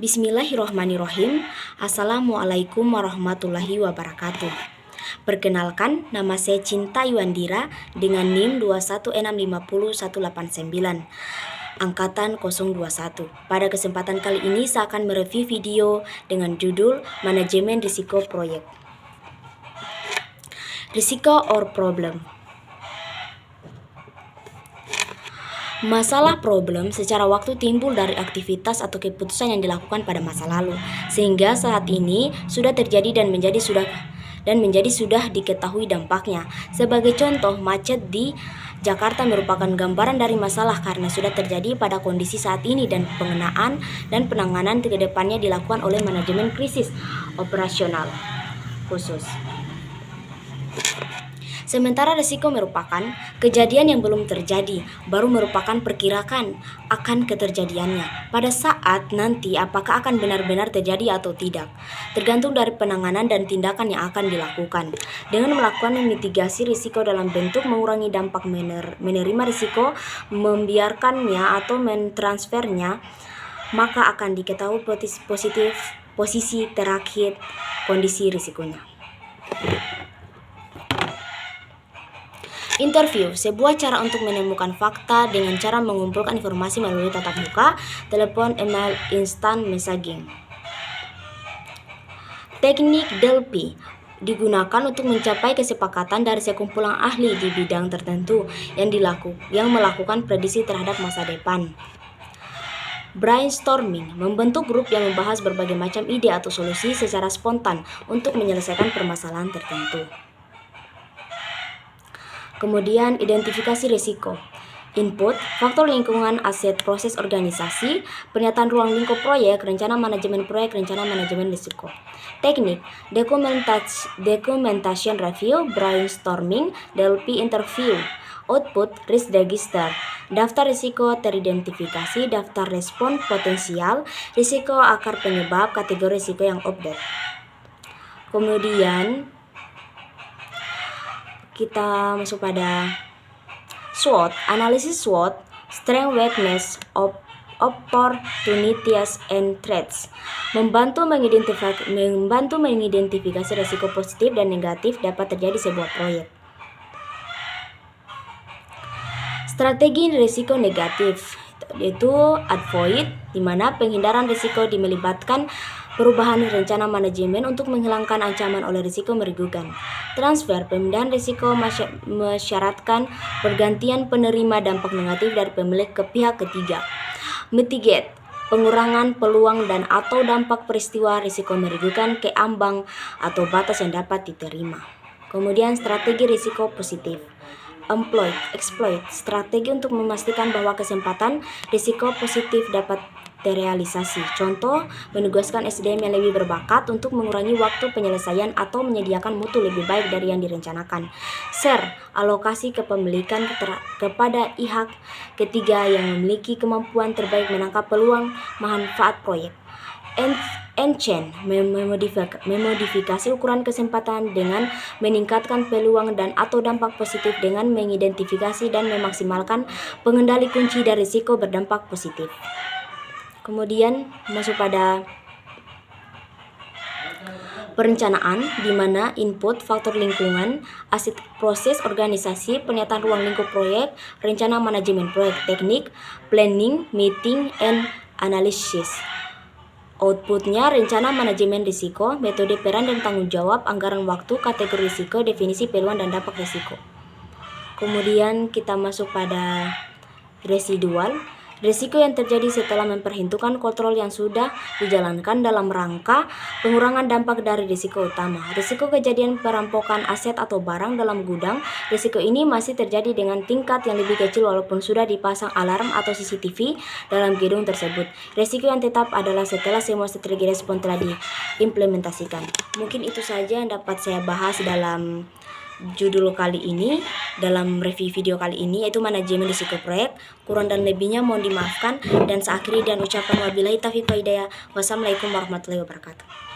Bismillahirrohmanirrohim. Assalamualaikum warahmatullahi wabarakatuh. Perkenalkan, nama saya Cinta Yuandira dengan NIM 21650-189 Angkatan 021. Pada kesempatan kali ini saya akan mereview video dengan judul Manajemen Risiko Proyek. Risiko or problem. Masalah problem secara waktu timbul dari aktivitas atau keputusan yang dilakukan pada masa lalu, sehingga saat ini sudah terjadi dan menjadi sudah diketahui dampaknya. Sebagai contoh, macet di Jakarta merupakan gambaran dari masalah karena sudah terjadi pada kondisi saat ini dan pengenaan dan penanganan ke depannya dilakukan oleh manajemen krisis operasional khusus. Sementara risiko merupakan kejadian yang belum terjadi, baru merupakan perkirakan akan keterjadiannya. Pada saat nanti apakah akan benar-benar terjadi atau tidak, tergantung dari penanganan dan tindakan yang akan dilakukan. Dengan melakukan mitigasi risiko dalam bentuk mengurangi dampak menerima risiko, membiarkannya atau mentransfernya, maka akan diketahui posisi terakhir kondisi risikonya. Interview, sebuah cara untuk menemukan fakta dengan cara mengumpulkan informasi melalui tatap muka, telepon, email, instant messaging. Teknik Delphi digunakan untuk mencapai kesepakatan dari sekumpulan ahli di bidang tertentu yang melakukan prediksi terhadap masa depan. Brainstorming, membentuk grup yang membahas berbagai macam ide atau solusi secara spontan untuk menyelesaikan permasalahan tertentu. Kemudian identifikasi risiko. Input, faktor lingkungan, aset, proses organisasi, pernyataan ruang lingkup proyek, rencana manajemen proyek, rencana manajemen risiko. Teknik, documentation review, brainstorming, Delphi interview. Output, risk register, daftar risiko teridentifikasi, daftar respon potensial, risiko akar penyebab, kategori risiko yang update. Kemudian kita masuk pada SWOT, analisis SWOT, strength, weakness, opportunities, and threats, membantu mengidentifikasi risiko positif dan negatif dapat terjadi sebuah proyek. Strategi risiko negatif yaitu avoid, di mana penghindaran risiko melibatkan perubahan rencana manajemen untuk menghilangkan ancaman oleh risiko merugikan. Transfer, pemindahan risiko mensyaratkan pergantian penerima dampak negatif dari pemilik ke pihak ketiga. Mitigate, pengurangan peluang dan atau dampak peristiwa risiko merugikan ke ambang atau batas yang dapat diterima. Kemudian strategi risiko positif. Exploit, strategi untuk memastikan bahwa kesempatan risiko positif dapat terrealisasi. Contoh, menugaskan SDM yang lebih berbakat untuk mengurangi waktu penyelesaian atau menyediakan mutu lebih baik dari yang direncanakan. Share, alokasi kepemilikan kepada pihak ketiga yang memiliki kemampuan terbaik menangkap peluang manfaat proyek. Enchant, memodifikasi ukuran kesempatan dengan meningkatkan peluang dan atau dampak positif dengan mengidentifikasi dan memaksimalkan pengendali kunci dan risiko berdampak positif. Kemudian masuk pada perencanaan, di mana input, faktor lingkungan, aset, proses organisasi, pernyataan ruang lingkup proyek, rencana manajemen proyek. Teknik, planning, meeting, and analysis. Outputnya, rencana manajemen risiko, metode peran dan tanggung jawab, anggaran waktu, kategori risiko, definisi peluang dan dampak risiko. Kemudian kita masuk pada residual, risiko yang terjadi setelah memperhitungkan kontrol yang sudah dijalankan dalam rangka pengurangan dampak dari risiko utama. Risiko kejadian perampokan aset atau barang dalam gudang. Risiko ini masih terjadi dengan tingkat yang lebih kecil walaupun sudah dipasang alarm atau CCTV dalam gedung tersebut. Risiko yang tetap adalah setelah semua strategi respon telah diimplementasikan. Mungkin itu saja yang dapat saya bahas dalam judul kali ini, dalam review video kali ini, yaitu manajemen risiko proyek. Kurang dan lebihnya mohon dimaafkan, dan saya akhiri dan ucapkan wabillahi taufiq wal hidayah. Wassalamualaikum warahmatullahi wabarakatuh.